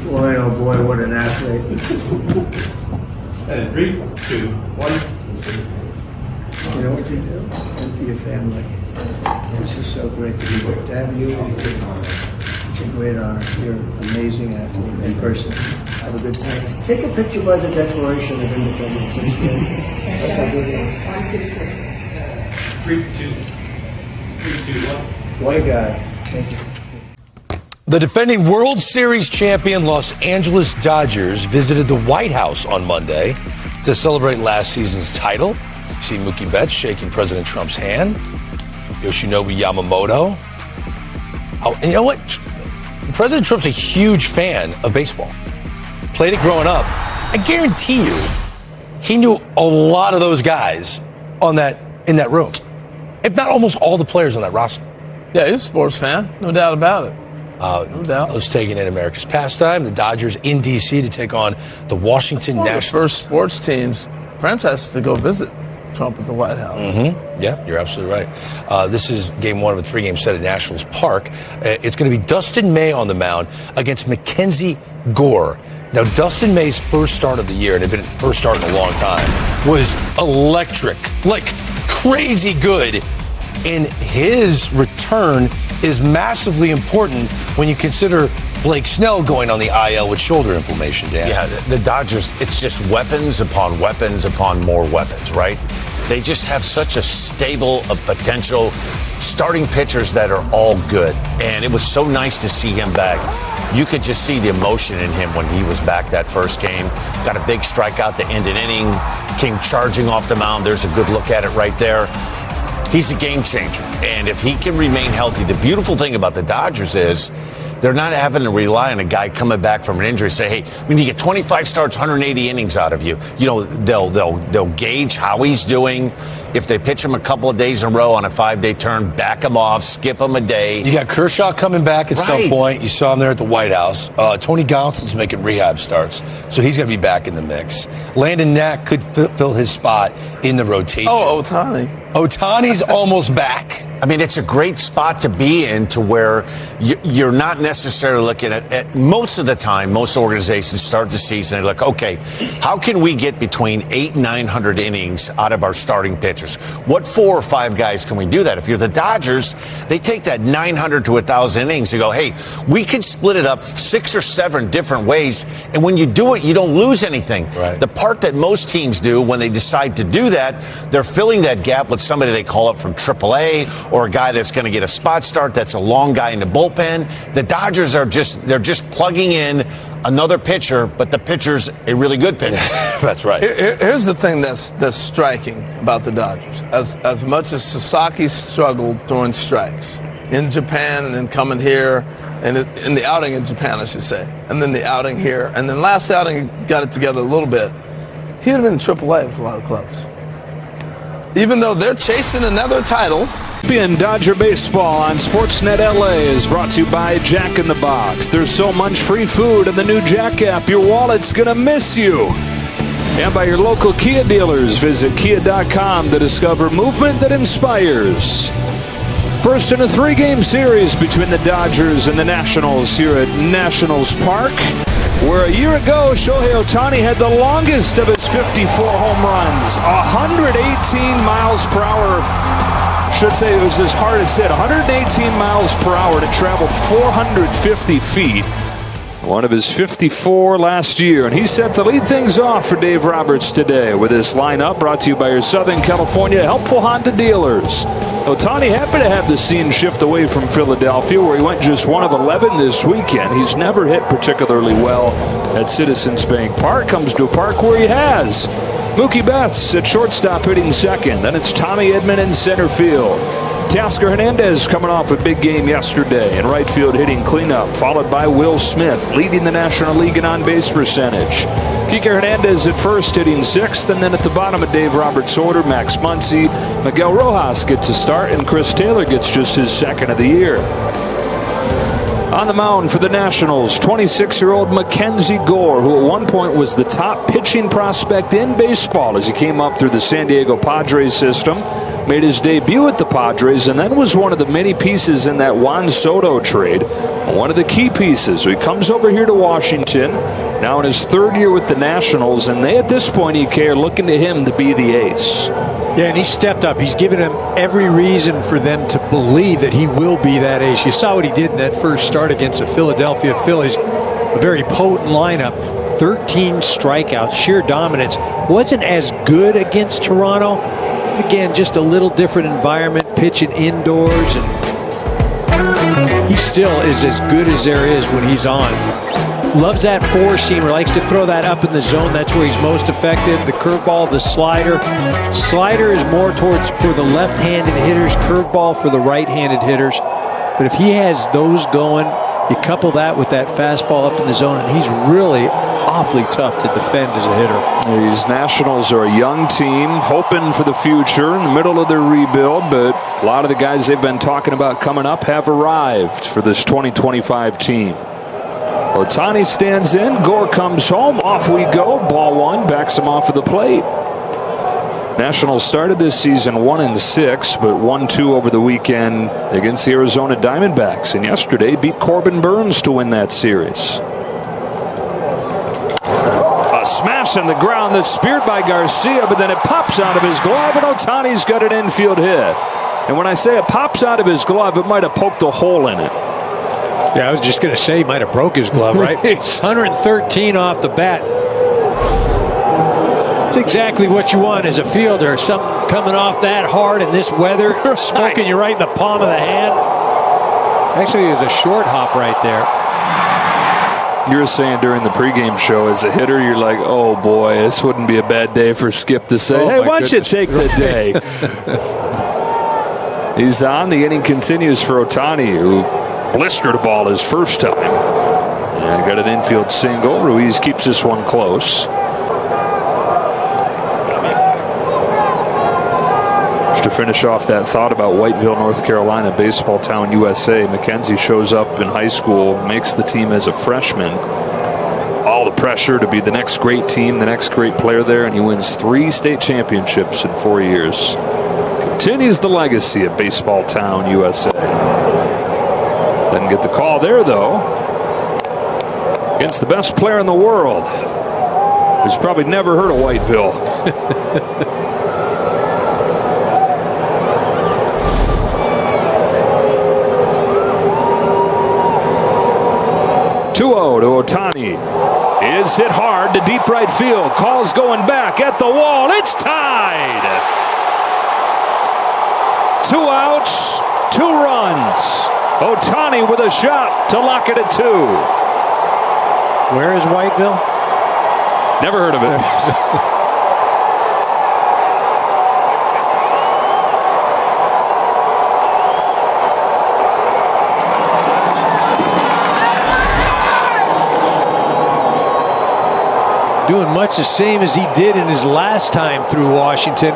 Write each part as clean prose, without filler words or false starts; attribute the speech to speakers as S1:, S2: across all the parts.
S1: Boy, oh boy, what an athlete.
S2: And 3, 2, 1.
S1: You know what you do? And for your family. This is so great to have you. It's a great honor. You're an amazing athlete and person. Have a good time. Take a picture by the Declaration of Independence. That's good. That's a good one.
S2: 3, 2, 1.
S1: What a guy. Thank you.
S3: The defending World Series champion Los Angeles Dodgers visited the White House on Monday to celebrate last season's title. See Mookie Betts shaking President Trump's hand. Yoshinobu Yamamoto. Oh, and you know what? President Trump's a huge fan of baseball. Played it growing up. I guarantee you, he knew a lot of those guys in that room. If not almost all the players on that roster.
S4: Yeah, he's a sports fan, no doubt about it.
S3: No doubt. Was taking in America's pastime. The Dodgers in D.C. to take on the Washington Nationals.
S4: The first sports teams, franchise to go visit Trump at the White House.
S3: Mm-hmm. Yeah, you're absolutely right. This is game one of a 3-game set at Nationals Park. It's going to be Dustin May on the mound against Mackenzie Gore. Now, Dustin May's first start of the year, and it had been first start in a long time, was electric, like crazy good. And his return is massively important when you consider Blake Snell going on the IL with shoulder inflammation, Dan.
S5: Yeah, the Dodgers, it's just weapons upon weapons upon more weapons, right? They just have such a stable of potential starting pitchers that are all good. And it was so nice to see him back. You could just see the emotion in him when he was back that first game. Got a big strikeout to end an inning, came charging off the mound. There's a good look at it right there. He's a game changer. And if he can remain healthy, the beautiful thing about the Dodgers is they're not having to rely on a guy coming back from an injury. Say, hey, we need to get 25 starts, 180 innings out of you. You know, they'll gauge how he's doing. If they pitch him a couple of days in a row on a 5-day turn, back him off, skip him a day.
S3: You got Kershaw coming back at some point. You saw him there at the White House. Tony Gonsolin's making rehab starts, so he's going to be back in the mix. Landon Knack could fill his spot in the rotation.
S4: Oh, Ohtani.
S3: Ohtani's almost back.
S5: I mean, it's a great spot to be in to where you're not necessarily looking at most of the time, most organizations start the season, they're like, okay, how can we get between 800 and 900 innings out of our starting pitchers? What 4 or 5 guys can we do that? If you're the Dodgers, they take that 900 to 1,000 innings and go, hey, we can split it up 6 or 7 different ways. And when you do it, you don't lose anything.
S3: Right.
S5: The part that most teams do when they decide to do that, they're filling that gap with somebody they call up from AAA or a guy that's going to get a spot start that's a long guy in the bullpen. The Dodgers are just plugging in another pitcher, but the pitcher's a really good pitcher.
S3: That's right.
S4: Here's the thing that's striking about the Dodgers. As much as Sasaki struggled throwing strikes in Japan and then coming here, and in the outing in Japan, I should say, and then the outing here, and then last outing he got it together a little bit, he'd have been in AAA with a lot of clubs. Even though they're chasing another title.
S6: Champion Dodger Baseball on Sportsnet LA is brought to you by Jack in the Box. There's so much free food in the new Jack app, your wallet's gonna miss you. And by your local Kia dealers. Visit Kia.com to discover movement that inspires. First in a 3-game series between the Dodgers and the Nationals here at Nationals Park, where a year ago Shohei Ohtani had the longest of his 54 home runs, 118 miles per hour. Should say it was his hardest hit, 118 miles per hour to travel 450 feet. One of his 54 last year, and he's set to lead things off for Dave Roberts today with this lineup brought to you by your Southern California helpful Honda dealers. Ohtani happy to have the scene shift away from Philadelphia, where he went just 1 of 11 this weekend. He's never hit particularly well at Citizens Bank Park. Comes to a park where he has. Mookie Betts at shortstop hitting second. Then it's Tommy Edman in center field. Teoscar Hernandez coming off a big game yesterday in right field hitting cleanup, followed by Will Smith leading the National League in on-base percentage. Kike Hernandez at first hitting 6th, and then at the bottom of Dave Roberts' order, Max Muncy, Miguel Rojas gets a start, and Chris Taylor gets just his 2nd of the year. On the mound for the Nationals, 26-year-old Mackenzie Gore, who at one point was the top pitching prospect in baseball as he came up through the San Diego Padres system, made his debut at the Padres, and then was one of the many pieces in that Juan Soto trade. One of the key pieces. So he comes over here to Washington, now in his third year with the Nationals, and they at this point, EK, are looking to him to be the ace.
S2: Yeah, and he stepped up. He's given them every reason for them to believe that he will be that ace. You saw what he did in that first start against the Philadelphia Phillies. A very potent lineup. 13 strikeouts, sheer dominance. Wasn't as good against Toronto. Again, just a little different environment, pitching indoors, and he still is as good as there is when he's on. Loves that four-seamer, likes to throw that up in the zone. That's where he's most effective. The curveball, the slider. Slider is more towards for the left-handed hitters, curveball for the right-handed hitters. But if he has those going, you couple that with that fastball up in the zone, and he's really awfully tough to defend as a hitter.
S6: These Nationals are a young team, hoping for the future in the middle of their rebuild, but a lot of the guys they've been talking about coming up have arrived for this 2025 team. Ohtani stands in, Gore comes home, off we go, ball one, backs him off of the plate. Nationals started this season 1-6, but 1-2 over the weekend against the Arizona Diamondbacks, and yesterday beat Corbin Burns to win that series. A smash on the ground that's speared by Garcia, but then it pops out of his glove, and Ohtani's got an infield hit. And when I say it pops out of his glove, it might have poked a hole in it.
S2: Yeah, I was just going to say he might have broke his glove, right? 113 off the bat. It's exactly what you want as a fielder. Something coming off that hard in this weather, smoking you right in the palm of the hand. Actually, there's a short hop right there.
S6: You were saying during the pregame show, as a hitter, you're like, oh boy, this wouldn't be a bad day for Skip to say, hey, why don't you take the day? He's on. The inning continues for Ohtani, who blistered a ball his first time. And got an infield single. Ruiz keeps this one close. Just to finish off that thought about Whiteville, North Carolina, baseball town USA, Mackenzie shows up in high school, makes the team as a freshman. All the pressure to be the next great team, the next great player there, and he wins 3 state championships in 4 years. Continues the legacy of baseball town USA. Didn't get the call there, though, against the best player in the world, who's probably never heard of Whiteville. 2-0 to Ohtani. Is hit hard to deep right field. Call's going back at the wall. It's tied. 2 outs, 2 runs. Ohtani with a shot to lock it at 2.
S2: Where is Whiteville?
S6: Never heard of it.
S2: Doing much the same as he did in his last time through Washington.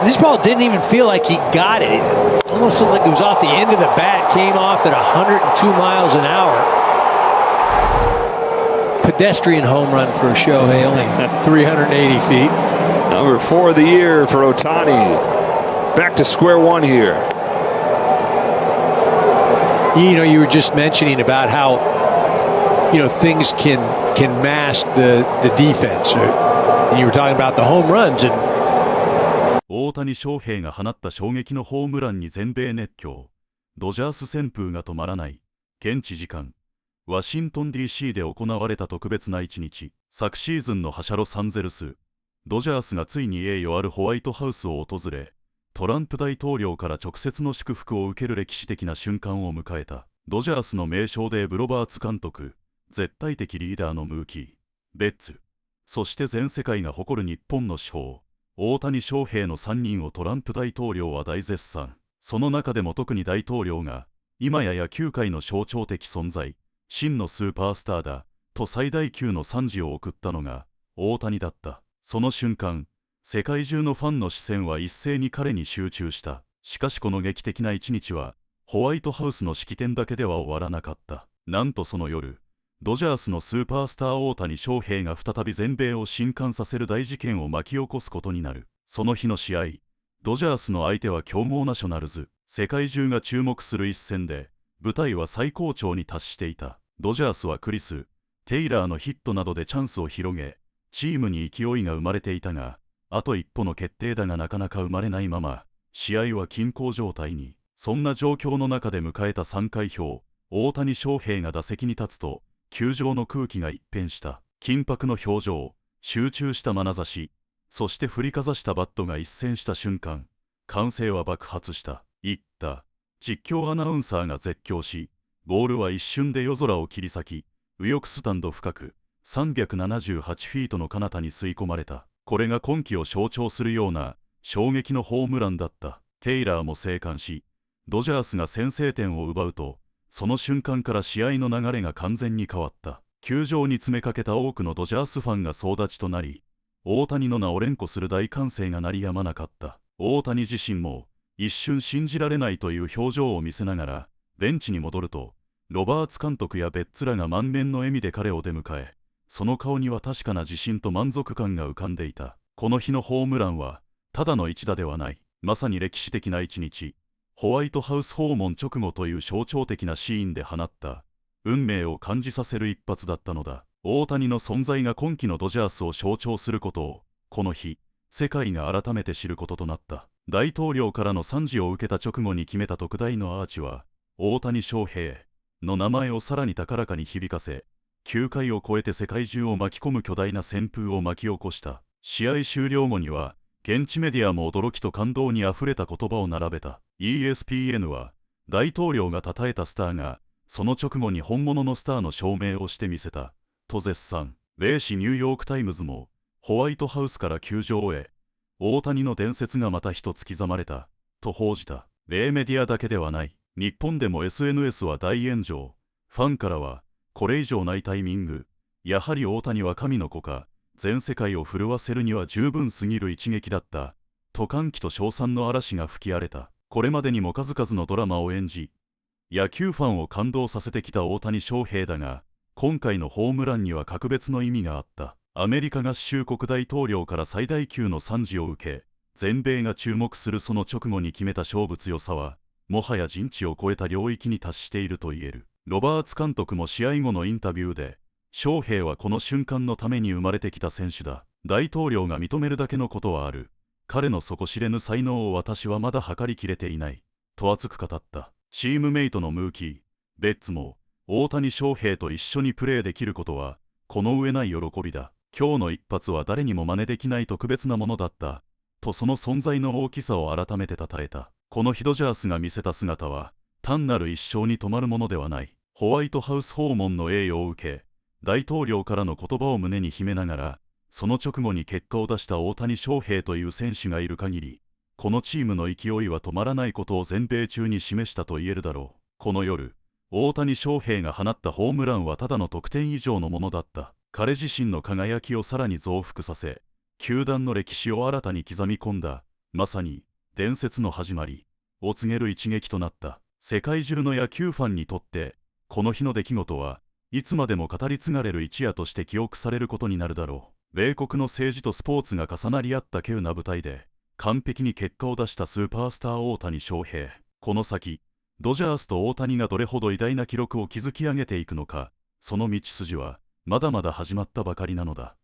S2: This ball didn't even feel like he got it. It almost looked like it was off the end of the bat. Came off at 102 miles an hour. Pedestrian home run for Shohei, only 380 feet.
S6: Number 4 of the year for Ohtani. Back to square one here.
S2: You know, you were just mentioning about how, you know, things can mask the defense. And you were talking about the home runs. And
S7: 大谷翔平が放った衝撃のホームランに全米熱狂。ドジャース旋風が止まらない。現地時間ワシントン DC で行われた特別な一日。昨シーズンの覇者ロサンゼルスドジャースがついに栄誉あるホワイトハウスを訪れ、トランプ大統領から直接の祝福を受ける歴史的な瞬間を迎えた。ドジャースの名将デーブ・ロバーツ監督、絶対的リーダーのムーキー、ベッツ、そして全世界が誇る日本の至宝、大谷翔平の3人をトランプ大統領は大絶賛。その中でも特に大統領が、今や野球界の象徴的存在、真のスーパースターだ、と最大級の賛辞を送ったのが、大谷だった。その瞬間、世界中のファンの視線は一斉に彼に集中した。しかしこの劇的な一日は、ホワイトハウスの式典だけでは終わらなかった。なんとその夜、ドジャースのスーパースター大谷翔平が再び全米を震撼させる大事件を巻き起こすことになる。その日の試合、ドジャースの相手は強豪ナショナルズ。世界中が注目する一戦で、舞台は最高潮に達していた。ドジャースはクリス・テイラーのヒットなどでチャンスを広げ、チームに勢いが生まれていたが、あと一歩の決定打がなかなか生まれないまま、試合は均衡状態に。そんな状況の中で迎えた3回表、大谷翔平が打席に立つと、球場の空気が一変した。緊迫の表情、集中した眼差し、そして振りかざしたバットが一閃した瞬間、歓声は爆発した。言った。実況アナウンサーが絶叫し、ボールは一瞬で夜空を切り裂き、右翼スタンド深く、378フィートの彼方に吸い込まれた。これが今季を象徴するような、衝撃のホームランだった。テイラーも生還し、ドジャースが先制点を奪うと、その瞬間から試合の流れが完全に変わった。球場に詰めかけた多くのドジャースファンが総立ちとなり、大谷の名を連呼する大歓声が鳴りやまなかった。大谷自身も、一瞬信じられないという表情を見せながら、ベンチに戻ると、ロバーツ監督やベッツらが満面の笑みで彼を出迎え、その顔には確かな自信と満足感が浮かんでいた。この日のホームランは、ただの一打ではない。まさに歴史的な一日。ホワイトハウス訪問直後という象徴的なシーンで放った、運命を感じさせる一発だったのだ。大谷の存在が今季のドジャースを象徴することを、この日、世界が改めて知ることとなった。大統領からの賛辞を受けた直後に決めた特大のアーチは、大谷翔平の名前をさらに高らかに響かせ、球界を越えて世界中を巻き込む巨大な旋風を巻き起こした。試合終了後には、現地メディアも驚きと感動にあふれた言葉を並べた。ESPN は、大統領が称えたスターが、その直後に本物のスターの証明をしてみせた、と絶賛。米紙ニューヨークタイムズも、ホワイトハウスから球場へ、大谷の伝説がまた一つ刻まれた、と報じた。米メディアだけではない。日本でも SNS は大炎上。ファンからは、これ以上ないタイミング。やはり大谷は神の子か。全世界を震わせるには十分すぎる一撃だった。と歓喜と称賛の嵐が吹き荒れた。これまでにも数々のドラマを演じ、野球ファンを感動させてきた大谷翔平だが、今回のホームランには格別の意味があった。アメリカ合衆国大統領から最大級の賛辞を受け、全米が注目するその直後に決めた勝負強さは、もはや人知を超えた領域に達していると言える。ロバーツ監督も試合後のインタビューで、翔平はこの瞬間のために生まれてきた選手だ。大統領が認めるだけのことはある。彼の底知れぬ才能を私はまだ測りきれていない。と熱く語った。チームメイトのムーキー、ベッツも、大谷翔平と一緒にプレーできることは、この上ない喜びだ。今日の一発は誰にも真似できない特別なものだった。とその存在の大きさを改めて称えた。この日ドジャースが見せた姿は、単なる一生に止まるものではない。ホワイトハウス訪問の栄誉を受け、大統領からの言葉を胸に秘めながら、その直後に結果を出した大谷翔平という選手がいる限り、このチームの勢いは止まらないことを全米中に示したと言えるだろう。この夜、大谷翔平が放ったホームランはただの得点以上のものだった。彼自身の輝きをさらに増幅させ、球団の歴史を新たに刻み込んだ、まさに伝説の始まりを告げる一撃となった。世界中の野球ファンにとって、この日の出来事はいつまでも語り継がれる一夜として記憶されることになるだろう。米国の政治とスポーツが重なり合った稀有な舞台で、完璧に結果を出したスーパースター大谷翔平。この先、ドジャースと大谷がどれほど偉大な記録を築き上げていくのか、その道筋は、まだまだ始まったばかりなのだ。